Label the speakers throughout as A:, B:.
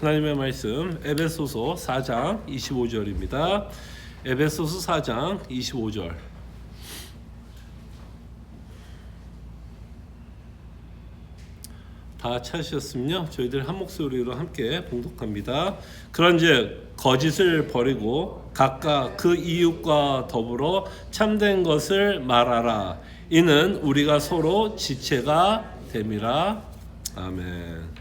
A: 하나님의 말씀 에베소서 4장 25절입니다. 에베소서 4장 25절. 다 찾으셨으면요, 저희들 한 목소리로 함께 봉독합니다. 그런즉 거짓을 버리고 각각 그 이웃과 더불어 참된 것을 말하라. 이는 우리가 서로 지체가 됨이라. 아멘.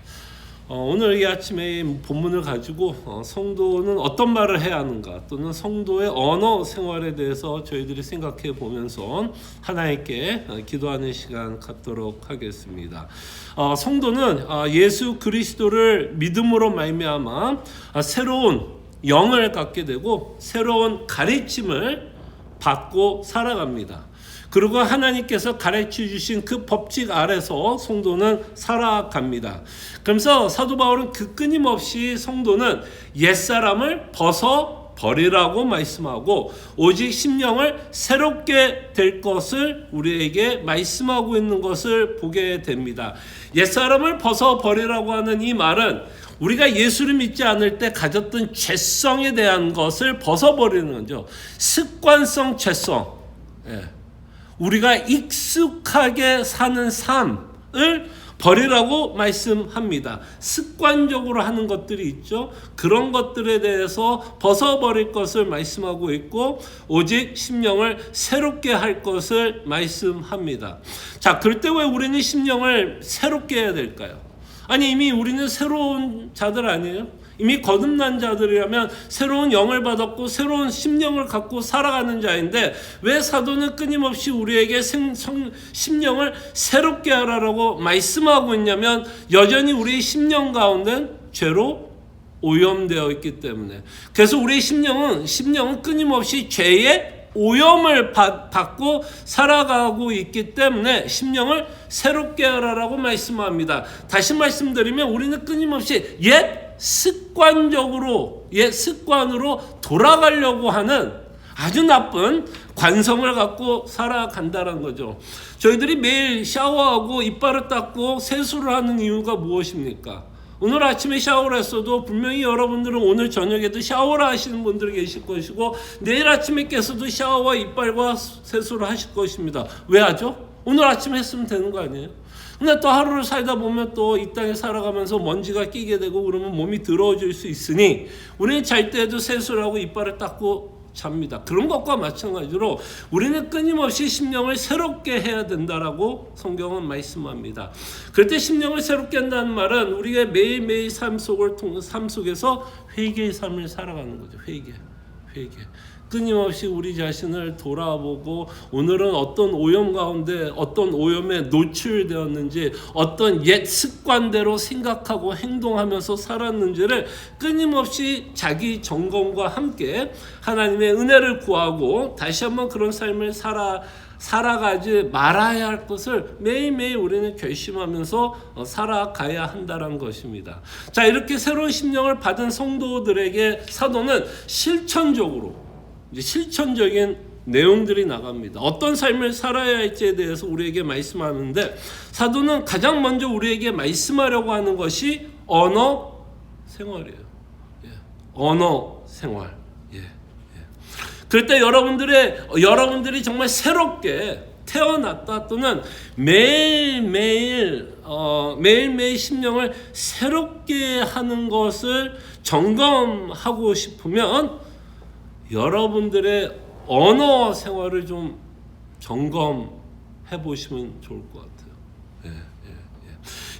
A: 오늘 이 아침에 본문을 가지고 성도는 어떤 말을 해야 하는가, 또는 성도의 언어 생활에 대해서 저희들이 생각해 보면서 하나님께 기도하는 시간 갖도록 하겠습니다. 성도는 예수 그리스도를 믿음으로 말미암아 새로운 영을 갖게 되고 새로운 가르침을 받고 살아갑니다. 그리고 하나님께서 가르쳐 주신 그 법칙 아래서 성도는 살아갑니다. 그러면서 사도 바울은 그 끊임없이 성도는 옛사람을 벗어 버리라고 말씀하고 오직 심령을 새롭게 될 것을 우리에게 말씀하고 있는 것을 보게 됩니다. 옛사람을 벗어 버리라고 하는 이 말은 우리가 예수를 믿지 않을 때 가졌던 죄성에 대한 것을 벗어버리는 거죠. 습관성 죄성. 우리가 익숙하게 사는 삶을 버리라고 말씀합니다. 습관적으로 하는 것들이 있죠. 그런 것들에 대해서 벗어버릴 것을 말씀하고 있고 오직 심령을 새롭게 할 것을 말씀합니다. 자, 그럴 때 왜 우리는 심령을 새롭게 해야 될까요? 아니, 이미 우리는 새로운 자들 아니에요? 이미 거듭난 자들이라면 새로운 영을 받았고 새로운 심령을 갖고 살아가는 자인데 왜 사도는 끊임없이 우리에게 심령을 새롭게 하라고 말씀하고 있냐면 여전히 우리의 심령 가운데 죄로 오염되어 있기 때문에. 그래서 우리의 심령은 끊임없이 죄의 오염을 받고 살아가고 있기 때문에 심령을 새롭게 하라고 말씀합니다. 다시 말씀드리면 우리는 끊임없이 옛 습관으로 돌아가려고 하는 아주 나쁜 관성을 갖고 살아간다는 거죠. 저희들이 매일 샤워하고 이빨을 닦고 세수를 하는 이유가 무엇입니까? 오늘 아침에 샤워를 했어도 분명히 여러분들은 오늘 저녁에도 샤워를 하시는 분들이 계실 것이고 내일 아침에 깨서도 샤워와 이빨과 세수를 하실 것입니다. 왜 하죠? 오늘 아침에 했으면 되는 거 아니에요? 근데 또 하루를 살다 보면 또 이 땅에 살아가면서 먼지가 끼게 되고 그러면 몸이 더러워질 수 있으니 우리는 잘 때도 세수를 하고 이빨을 닦고 잡니다. 그런 것과 마찬가지로 우리는 끊임없이 심령을 새롭게 해야 된다라고 성경은 말씀합니다. 그럴 때 심령을 새롭게 한다는 말은 우리가 매일매일 삶 속에서 회개의 삶을 살아가는 거죠. 회개. 끊임없이 우리 자신을 돌아보고 오늘은 어떤 오염 가운데 어떤 오염에 노출되었는지 어떤 옛 습관대로 생각하고 행동하면서 살았는지를 끊임없이 자기 점검과 함께 하나님의 은혜를 구하고 다시 한번 그런 삶을 살아가지 말아야 할 것을 매일매일 우리는 결심하면서 살아가야 한다는 것입니다. 자, 이렇게 새로운 심령을 받은 성도들에게 사도는 실천적인 내용들이 나갑니다. 어떤 삶을 살아야 할지에 대해서 우리에게 말씀하는데 사도는 가장 먼저 우리에게 말씀하려고 하는 것이 언어 생활이에요. 언어 생활. 그럴 때 여러분들이 정말 새롭게 태어났다 또는 매일매일 심령을 새롭게 하는 것을 점검하고 싶으면 여러분들의 언어 생활을 좀 점검해 보시면 좋을 것 같아요.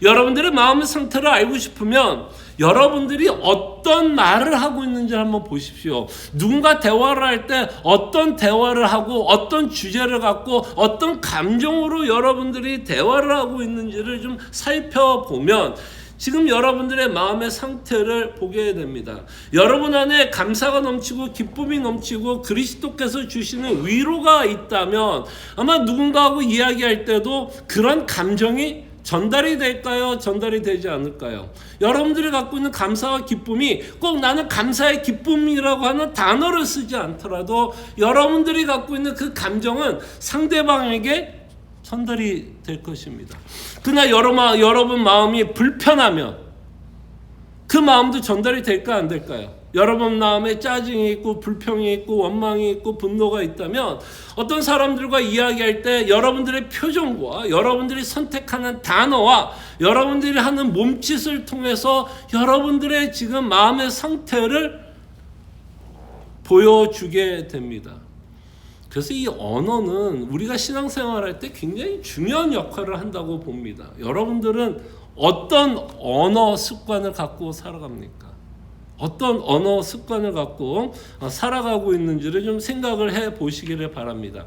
A: 여러분들의 마음의 상태를 알고 싶으면 여러분들이 어떤 말을 하고 있는지 한번 보십시오. 누군가 대화를 할 때 어떤 대화를 하고 어떤 주제를 갖고 어떤 감정으로 여러분들이 대화를 하고 있는지를 좀 살펴보면 지금 여러분들의 마음의 상태를 보게 됩니다. 여러분 안에 감사가 넘치고 기쁨이 넘치고 그리스도께서 주시는 위로가 있다면 아마 누군가하고 이야기할 때도 그런 감정이 전달이 될까요? 전달이 되지 않을까요? 여러분들이 갖고 있는 감사와 기쁨이 꼭 나는 감사의 기쁨이라고 하는 단어를 쓰지 않더라도 여러분들이 갖고 있는 그 감정은 상대방에게 전달이 될 것입니다. 그러나 여러분 마음이 불편하면 그 마음도 전달이 될까 안 될까요? 여러분 마음에 짜증이 있고 불평이 있고 원망이 있고 분노가 있다면 어떤 사람들과 이야기할 때 여러분들의 표정과 여러분들이 선택하는 단어와 여러분들이 하는 몸짓을 통해서 여러분들의 지금 마음의 상태를 보여주게 됩니다. 그래서 이 언어는 우리가 신앙생활할 때 굉장히 중요한 역할을 한다고 봅니다. 여러분들은 어떤 언어 습관을 갖고 살아갑니까? 어떤 언어 습관을 갖고 살아가고 있는지를 좀 생각을 해 보시기를 바랍니다.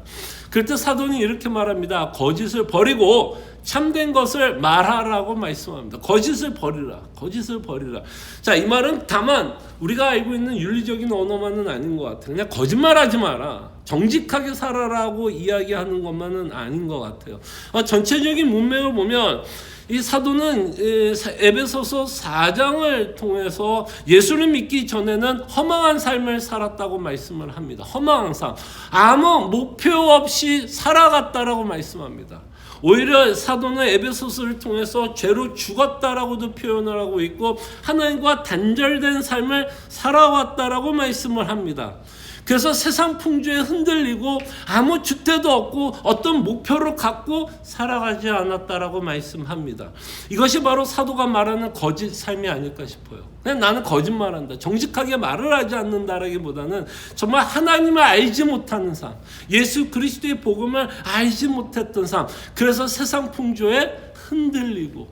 A: 그럴 때 사도는 이렇게 말합니다. 거짓을 버리고 참된 것을 말하라고 말씀합니다. 거짓을 버리라. 거짓을 버리라. 자, 이 말은 다만 우리가 알고 있는 윤리적인 언어만은 아닌 것 같아요. 그냥 거짓말하지 마라. 정직하게 살아라고 이야기하는 것만은 아닌 것 같아요. 전체적인 문맥을 보면 이 사도는 에베소서 4장을 통해서 예수를 믿기 전에는 허망한 삶을 살았다고 말씀을 합니다. 허망한 삶, 아무 목표 없이 살아갔다라고 말씀합니다. 오히려 사도는 에베소서를 통해서 죄로 죽었다라고도 표현을 하고 있고 하나님과 단절된 삶을 살아왔다라고 말씀을 합니다. 그래서 세상 풍조에 흔들리고 아무 주태도 없고 어떤 목표를 갖고 살아가지 않았다라고 말씀합니다. 이것이 바로 사도가 말하는 거짓 삶이 아닐까 싶어요. 그냥 나는 거짓말한다, 정직하게 말을 하지 않는다라기보다는 정말 하나님을 알지 못하는 삶, 예수 그리스도의 복음을 알지 못했던 삶, 그래서 세상 풍조에 흔들리고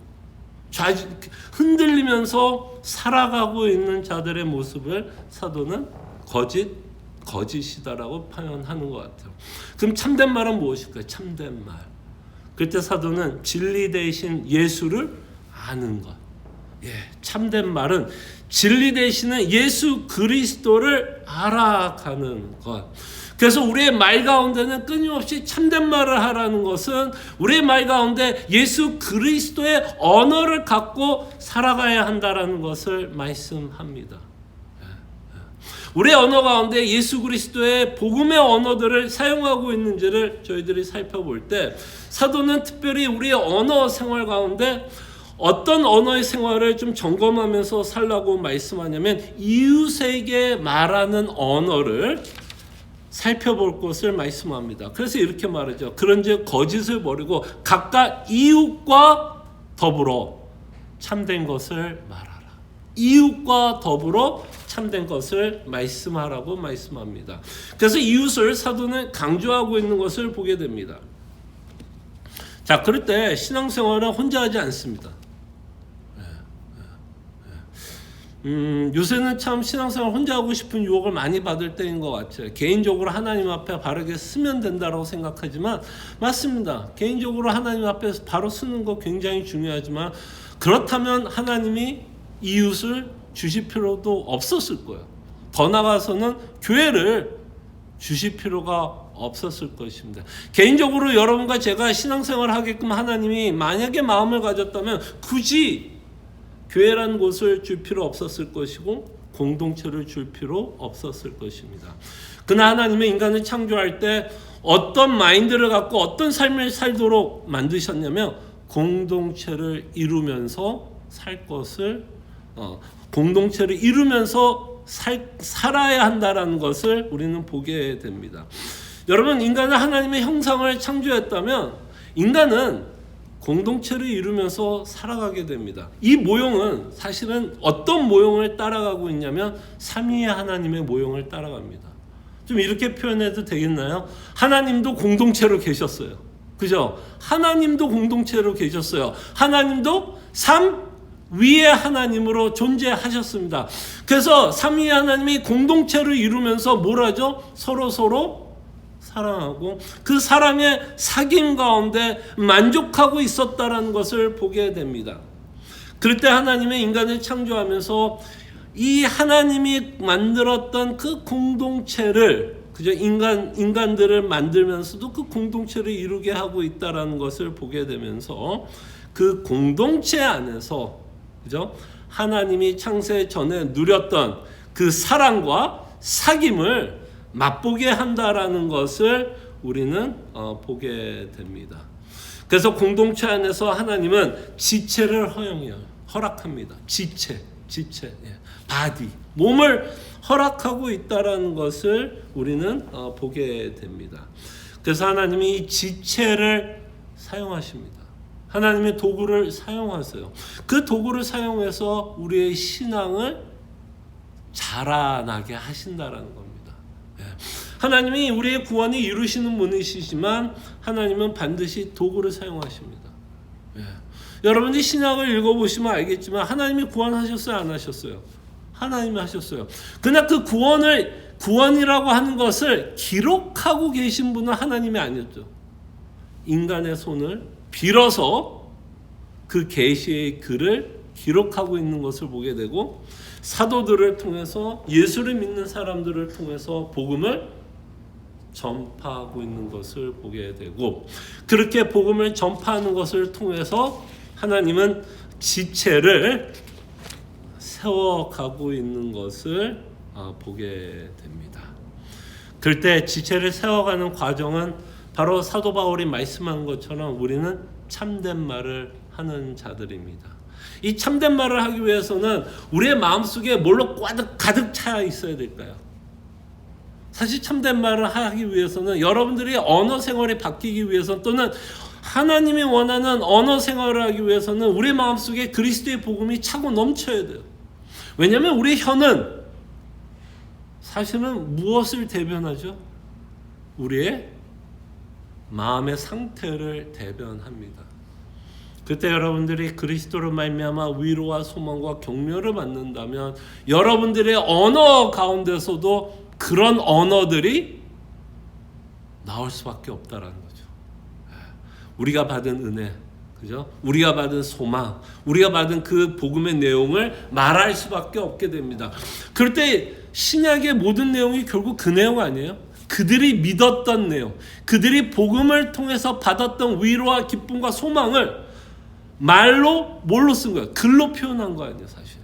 A: 흔들리면서 살아가고 있는 자들의 모습을 사도는 거짓이다라고 표현하는 것 같아요. 그럼 참된 말은 무엇일까요? 참된 말. 그때 사도는 진리 대신 예수를 아는 것. 참된 말은 진리 대신은 예수 그리스도를 알아가는 것. 그래서 우리의 말 가운데는 끊임없이 참된 말을 하라는 것은 우리의 말 가운데 예수 그리스도의 언어를 갖고 살아가야 한다라는 것을 말씀합니다. 우리의 언어 가운데 예수 그리스도의 복음의 언어들을 사용하고 있는지를 저희들이 살펴볼 때 사도는 특별히 우리의 언어 생활 가운데 어떤 언어의 생활을 좀 점검하면서 살라고 말씀하냐면 이웃에게 말하는 언어를 살펴볼 것을 말씀합니다. 그래서 이렇게 말하죠. 그런즉 거짓을 버리고 각각 이웃과 더불어 참된 것을 말하라. 이웃과 더불어 참된 것을 말씀하라고 말씀합니다. 그래서 이웃을 사도는 강조하고 있는 것을 보게 됩니다. 자, 그럴 때 신앙생활은 혼자 하지 않습니다. 요새는 참 신앙생활 혼자 하고 싶은 유혹을 많이 받을 때인 것 같아요. 개인적으로 하나님 앞에 바르게 쓰면 된다고 생각하지만 맞습니다. 개인적으로 하나님 앞에 바로 쓰는 거 굉장히 중요하지만 그렇다면 하나님이 이웃을 주실 필요도 없었을 거예요. 더 나아가서는 교회를 주실 필요가 없었을 것입니다. 개인적으로 여러분과 제가 신앙생활을 하게끔 하나님이 만약에 마음을 가졌다면 굳이 교회라는 곳을 줄 필요 없었을 것이고 공동체를 줄 필요 없었을 것입니다. 그러나 하나님은 인간을 창조할 때 어떤 마인드를 갖고 어떤 삶을 살도록 만드셨냐면 공동체를 이루면서 살 것을 공동체를 이루면서 살아야 한다는 것을 우리는 보게 됩니다. 여러분, 인간은 하나님의 형상을 창조했다면 인간은 공동체를 이루면서 살아가게 됩니다. 이 모형은 사실은 어떤 모형을 따라가고 있냐면 삼위의 하나님의 모형을 따라갑니다. 좀 이렇게 표현해도 되겠나요? 하나님도 공동체로 계셨어요. 그죠? 하나님도 공동체로 계셨어요. 하나님도 위의 하나님으로 존재하셨습니다. 그래서 삼위의 하나님이 공동체를 이루면서 뭘 하죠? 서로 사랑하고 그 사랑의 사귐 가운데 만족하고 있었다라는 것을 보게 됩니다. 그럴 때 하나님의 인간을 창조하면서 이 하나님이 만들었던 그 공동체를 그저 인간들을 만들면서도 그 공동체를 이루게 하고 있다라는 것을 보게 되면서 그 공동체 안에서 그죠? 하나님이 창세 전에 누렸던 그 사랑과 사귐을 맛보게 한다라는 것을 우리는 보게 됩니다. 그래서 공동체 안에서 하나님은 지체를 허락합니다. 지체. 지체, 바디, 몸을 허락하고 있다라는 것을 우리는 보게 됩니다. 그래서 하나님이 이 지체를 사용하십니다. 하나님의 도구를 사용하세요. 그 도구를 사용해서 우리의 신앙을 자라나게 하신다라는 겁니다. 하나님이 우리의 구원을 이루시는 분이시지만 하나님은 반드시 도구를 사용하십니다. 여러분들이 신약을 읽어보시면 알겠지만 하나님이 구원하셨어요? 안 하셨어요? 하나님이 하셨어요. 그러나 그 구원이라고 하는 것을 기록하고 계신 분은 하나님이 아니었죠. 인간의 손을 빌어서 그 계시의 글을 기록하고 있는 것을 보게 되고, 사도들을 통해서 예수를 믿는 사람들을 통해서 복음을 전파하고 있는 것을 보게 되고, 그렇게 복음을 전파하는 것을 통해서 하나님은 지체를 세워가고 있는 것을 보게 됩니다. 그럴 때 지체를 세워가는 과정은 바로 사도 바울이 말씀한 것처럼 우리는 참된 말을 하는 자들입니다. 이 참된 말을 하기 위해서는 우리의 마음속에 뭘로 가득 차 있어야 될까요? 사실 참된 말을 하기 위해서는 여러분들이 언어 생활이 바뀌기 위해서, 또는 하나님이 원하는 언어 생활을 하기 위해서는 우리 마음속에 그리스도의 복음이 차고 넘쳐야 돼요. 왜냐하면 우리의 혀는 사실은 무엇을 대변하죠? 우리의 마음의 상태를 대변합니다. 그때 여러분들이 그리스도로 말미암아 위로와 소망과 격려를 받는다면 여러분들의 언어 가운데서도 그런 언어들이 나올 수밖에 없다라는 거죠. 우리가 받은 은혜, 그죠? 우리가 받은 소망, 우리가 받은 그 복음의 내용을 말할 수밖에 없게 됩니다. 그럴 때 신약의 모든 내용이 결국 그 내용 아니에요? 그들이 믿었던 내용, 그들이 복음을 통해서 받았던 위로와 기쁨과 소망을 말로 뭘로 쓴 거예요? 글로 표현한 거 아니에요, 사실.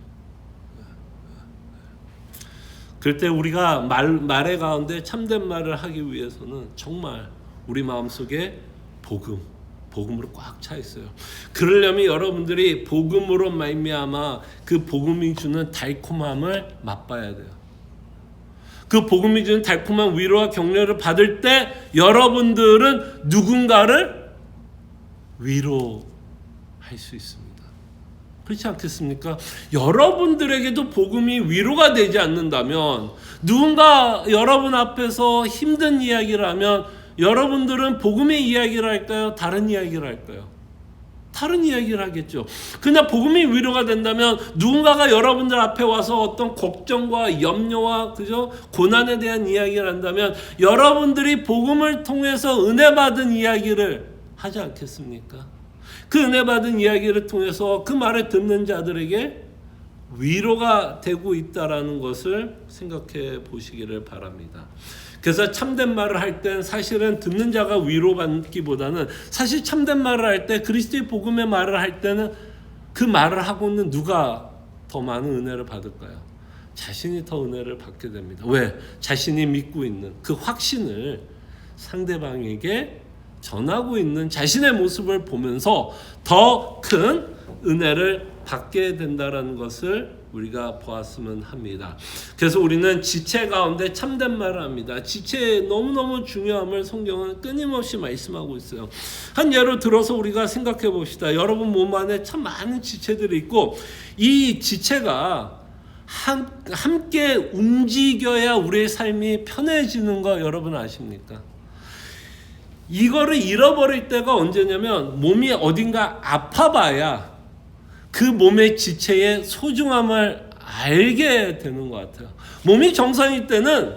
A: 그럴 때 우리가 말의 가운데 참된 말을 하기 위해서는 정말 우리 마음속에 복음으로 꽉 차 있어요. 그러려면 여러분들이 복음으로 말미암아 그 복음이 주는 달콤함을 맛봐야 돼요. 그 복음이 주는 달콤한 위로와 격려를 받을 때 여러분들은 누군가를 위로할 수 있습니다. 그렇지 않겠습니까? 여러분들에게도 복음이 위로가 되지 않는다면, 누군가 여러분 앞에서 힘든 이야기를 하면 여러분들은 복음의 이야기를 할까요? 다른 이야기를 할까요? 다른 이야기를 하겠죠. 그냥 복음이 위로가 된다면 누군가가 여러분들 앞에 와서 어떤 걱정과 염려와 그죠? 고난에 대한 이야기를 한다면 여러분들이 복음을 통해서 은혜 받은 이야기를 하지 않겠습니까? 그 은혜 받은 이야기를 통해서 그 말을 듣는 자들에게 위로가 되고 있다라는 것을 생각해 보시기를 바랍니다. 그래서 참된 말을 할 땐 사실은 듣는 자가 위로받기보다는, 사실 참된 말을 할 때, 그리스도의 복음의 말을 할 때는 그 말을 하고 있는 누가 더 많은 은혜를 받을까요? 자신이 더 은혜를 받게 됩니다. 왜? 자신이 믿고 있는 그 확신을 상대방에게 전하고 있는 자신의 모습을 보면서 더 큰 은혜를 받게 된다는 것을 우리가 보았으면 합니다. 그래서 우리는 지체 가운데 참된 말을 합니다. 지체의 너무너무 중요함을 성경은 끊임없이 말씀하고 있어요. 한 예로 들어서 우리가 생각해 봅시다. 여러분 몸 안에 참 많은 지체들이 있고, 이 지체가 함께 움직여야 우리의 삶이 편해지는 거 여러분 아십니까? 이거를 잃어버릴 때가 언제냐면 몸이 어딘가 아파봐야 그 몸의 지체의 소중함을 알게 되는 것 같아요. 몸이 정상일 때는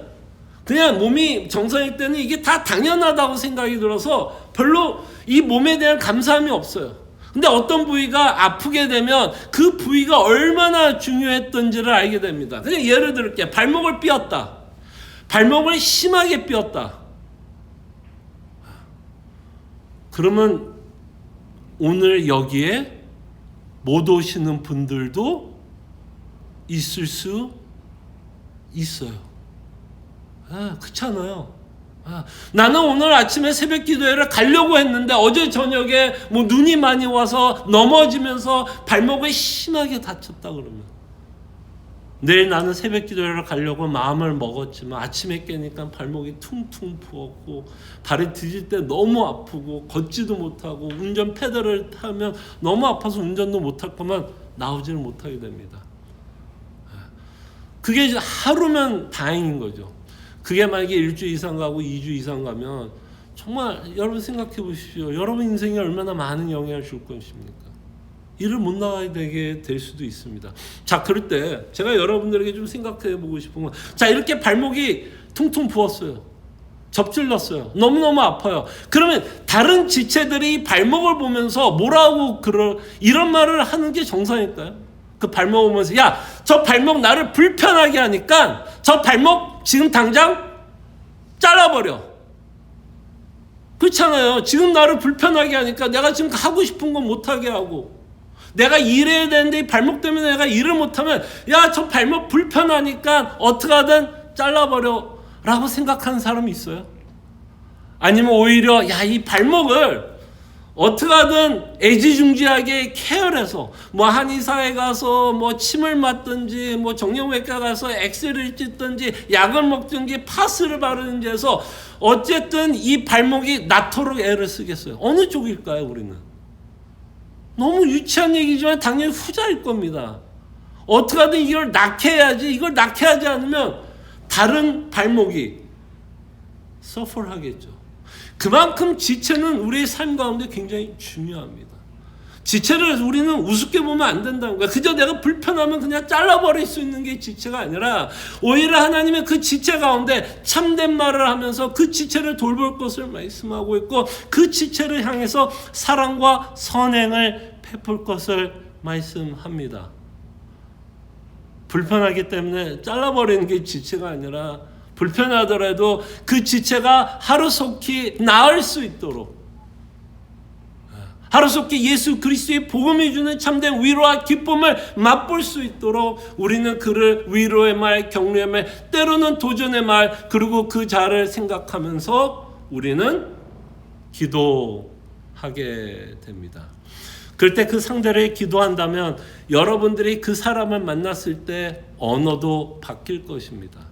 A: 이게 다 당연하다고 생각이 들어서 별로 이 몸에 대한 감사함이 없어요. 근데 어떤 부위가 아프게 되면 그 부위가 얼마나 중요했던지를 알게 됩니다. 그냥 예를 들을게요. 발목을 삐었다. 발목을 심하게 삐었다. 그러면 오늘 여기에 못 오시는 분들도 있을 수 있어요. 그렇잖아요. 나는 오늘 아침에 새벽 기도회를 가려고 했는데 어제 저녁에 눈이 많이 와서 넘어지면서 발목을 심하게 다쳤다 그러면 내일 나는 새벽 기도를 가려고 마음을 먹었지만 아침에 깨니까 발목이 퉁퉁 부었고 발이 디딜 때 너무 아프고 걷지도 못하고 운전 페달을 타면 너무 아파서 운전도 못할 거면 나오지를 못하게 됩니다. 그게 하루면 다행인 거죠. 그게 만약에 1주 이상 가고 2주 이상 가면 정말 여러분 생각해 보십시오. 여러분 인생에 얼마나 많은 영향을 줄 것입니까? 일을 못 나가게 되게 될 수도 있습니다. 자, 그럴 때 제가 여러분들에게 좀 생각해 보고 싶은 건, 자, 이렇게 발목이 퉁퉁 부었어요. 접질렀어요. 너무너무 아파요. 그러면 다른 지체들이 발목을 보면서 뭐라고 이런 말을 하는 게 정상일까요? 그 발목 보면서, 야, 저 발목 나를 불편하게 하니까 저 발목 지금 당장 잘라버려. 그렇잖아요. 지금 나를 불편하게 하니까 내가 지금 하고 싶은 건 못하게 하고, 내가 일해야 되는데 이 발목 때문에 내가 일을 못하면, 야, 저 발목 불편하니까 어떻게 하든 잘라버려 라고 생각하는 사람이 있어요? 아니면 오히려, 야, 이 발목을 어떻게 하든 애지중지하게 케어해서 뭐 한의사에 가서 뭐 침을 맞든지 뭐 정형외과 가서 엑스레이를 찍든지 약을 먹든지 파스를 바르든지 해서 어쨌든 이 발목이 낫도록 애를 쓰겠어요. 어느 쪽일까요, 우리는? 너무 유치한 얘기지만 당연히 후자일 겁니다. 어떻게 하든 이걸 낫게 해야지. 이걸 낫게 하지 않으면 다른 발목이 서퍼를 하겠죠. 그만큼 지체는 우리의 삶 가운데 굉장히 중요합니다. 지체를 우리는 우습게 보면 안 된다는 거야. 그저 내가 불편하면 그냥 잘라버릴 수 있는 게 지체가 아니라 오히려 하나님의 그 지체 가운데 참된 말을 하면서 그 지체를 돌볼 것을 말씀하고 있고, 그 지체를 향해서 사랑과 선행을 베풀 것을 말씀합니다. 불편하기 때문에 잘라버리는 게 지체가 아니라, 불편하더라도 그 지체가 하루속히 나을 수 있도록, 하루속히 예수 그리스도의 복음이 주는 참된 위로와 기쁨을 맛볼 수 있도록 우리는 그를 위로의 말, 격려의 말, 때로는 도전의 말, 그리고 그 자를 생각하면서 우리는 기도하게 됩니다. 그럴 때 그 상대를 기도한다면 여러분들이 그 사람을 만났을 때 언어도 바뀔 것입니다.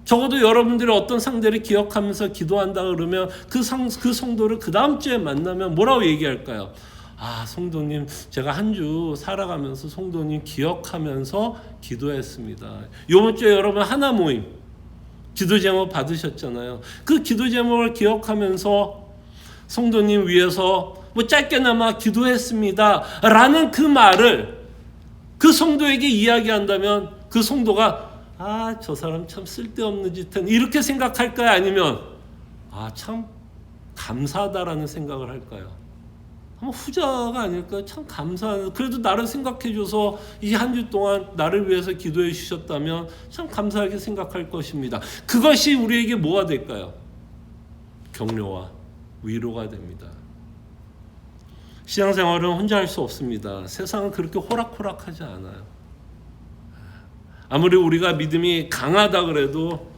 A: 적어도 여러분들이 어떤 상대를 기억하면서 기도한다 그러면 그 성도를 그 다음 주에 만나면 뭐라고 얘기할까요? 아, 성도님, 제가 한 주 살아가면서 성도님 기억하면서 기도했습니다. 이번 주에 여러분 하나 모임 기도 제목 받으셨잖아요. 그 기도 제목을 기억하면서 성도님 위해서 뭐 짧게나마 기도했습니다 라는 그 말을 그 성도에게 이야기한다면 그 성도가, 아, 저 사람 참 쓸데없는 짓은, 이렇게 생각할까요? 아니면, 아, 참 감사하다라는 생각을 할까요? 아마 후자가 아닐까요? 참 감사하다. 그래도 나를 생각해줘서 이 한 주 동안 나를 위해서 기도해 주셨다면 참 감사하게 생각할 것입니다. 그것이 우리에게 뭐가 될까요? 격려와 위로가 됩니다. 신앙생활은 혼자 할 수 없습니다. 세상은 그렇게 호락호락하지 않아요. 아무리 우리가 믿음이 강하다 그래도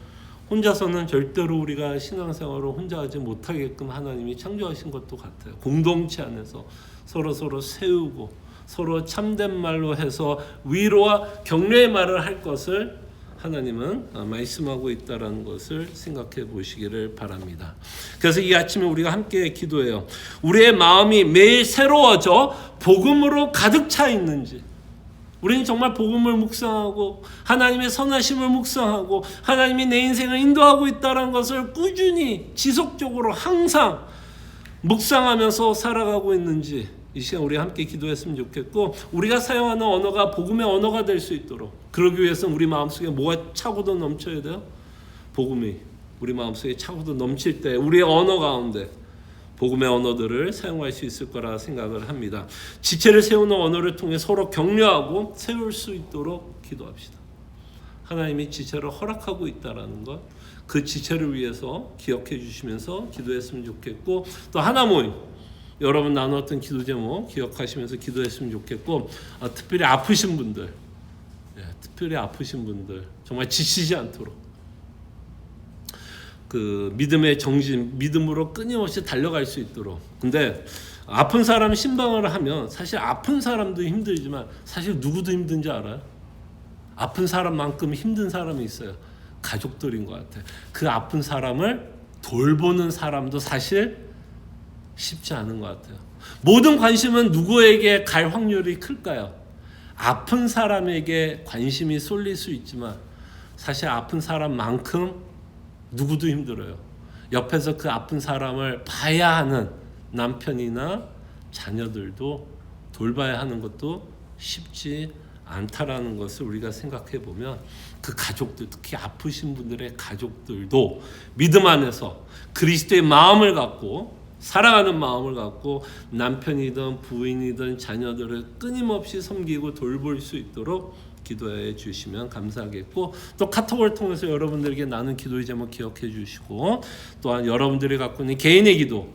A: 혼자서는 절대로 우리가 신앙생활을 혼자 하지 못하게끔 하나님이 창조하신 것도 같아요. 공동체 안에서 서로 세우고 서로 참된 말로 해서 위로와 격려의 말을 할 것을 하나님은 말씀하고 있다는 것을 생각해 보시기를 바랍니다. 그래서 이 아침에 우리가 함께 기도해요. 우리의 마음이 매일 새로워져 복음으로 가득 차 있는지, 우리는 정말 복음을 묵상하고 하나님의 선하심을 묵상하고 하나님이 내 인생을 인도하고 있다는 것을 꾸준히 지속적으로 항상 묵상하면서 살아가고 있는지 이 시간 우리 함께 기도했으면 좋겠고, 우리가 사용하는 언어가 복음의 언어가 될 수 있도록, 그러기 위해서는 우리 마음속에 뭐가 차고도 넘쳐야 돼요? 복음이 우리 마음속에 차고도 넘칠 때 우리의 언어 가운데 복음의 언어들을 사용할 수 있을 거라 생각을 합니다. 지체를 세우는 언어를 통해 서로 격려하고 세울 수 있도록 기도합시다. 하나님이 지체를 허락하고 있다는 것, 그 지체를 위해서 기억해 주시면서 기도했으면 좋겠고, 또 하나 모임 여러분 나눴던 기도 제목 기억하시면서 기도했으면 좋겠고, 특별히 아프신 분들, 정말 지치지 않도록 그 믿음의 정신, 믿음으로 끊임없이 달려갈 수 있도록. 근데 아픈 사람 신방을 하면 사실 아픈 사람도 힘들지만 사실 누구도 힘든지 알아요? 아픈 사람만큼 힘든 사람이 있어요. 가족들인 것 같아요. 그 아픈 사람을 돌보는 사람도 사실 쉽지 않은 것 같아요. 모든 관심은 누구에게 갈 확률이 클까요? 아픈 사람에게 관심이 쏠릴 수 있지만 사실 아픈 사람만큼 누구도 힘들어요. 옆에서 그 아픈 사람을 봐야 하는 남편이나 자녀들도 돌봐야 하는 것도 쉽지 않다라는 것을 우리가 생각해 보면 그 가족들, 특히 아프신 분들의 가족들도 믿음 안에서 그리스도의 마음을 갖고 사랑하는 마음을 갖고 남편이든 부인이든 자녀들을 끊임없이 섬기고 돌볼 수 있도록 기도해 주시면 감사하겠고, 또 카톡을 통해서 여러분들에게 나눈 기도의 제목 기억해 주시고, 또한 여러분들이 갖고 있는 개인의 기도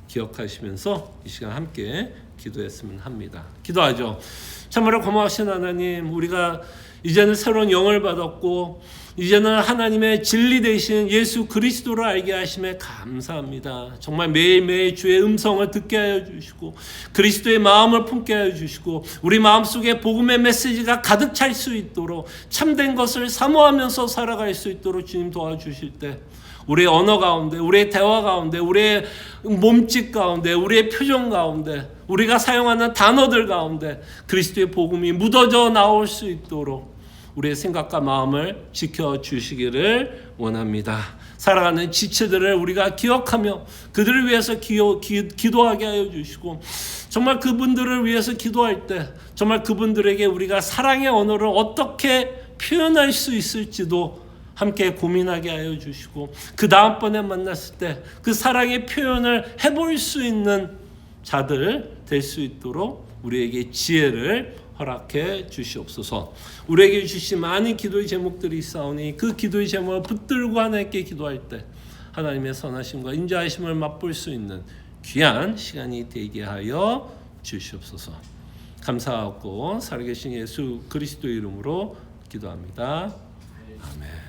A: 기억하시면서 이 시간 함께 기도했으면 합니다. 기도하죠. 참으로 고마우신 하나님, 우리가 이제는 새로운 영을 받았고 이제는 하나님의 진리 되신 예수 그리스도를 알게 하심에 감사합니다. 정말 매일매일 주의 음성을 듣게 하여 주시고 그리스도의 마음을 품게 하여 주시고 우리 마음속에 복음의 메시지가 가득 찰 수 있도록 참된 것을 사모하면서 살아갈 수 있도록 주님 도와주실 때 우리의 언어 가운데, 우리의 대화 가운데, 우리의 몸짓 가운데, 우리의 표정 가운데, 우리가 사용하는 단어들 가운데 그리스도의 복음이 묻어져 나올 수 있도록 우리의 생각과 마음을 지켜주시기를 원합니다. 살아가는 지체들을 우리가 기억하며 그들을 위해서 기도하게 하여 주시고, 정말 그분들을 위해서 기도할 때 정말 그분들에게 우리가 사랑의 언어를 어떻게 표현할 수 있을지도 함께 고민하게 하여 주시고, 그 다음번에 만났을 때 그 사랑의 표현을 해볼 수 있는 자들 될 수 있도록 우리에게 지혜를 허락해 주시옵소서. 우리에게 주신 많은 기도의 제목들이 있사오니 그 기도의 제목을 붙들고 하나님께 기도할 때 하나님의 선하심과 인자하심을 맛볼 수 있는 귀한 시간이 되게 하여 주시옵소서. 감사하고 살아계신 예수 그리스도의 이름으로 기도합니다. 아멘.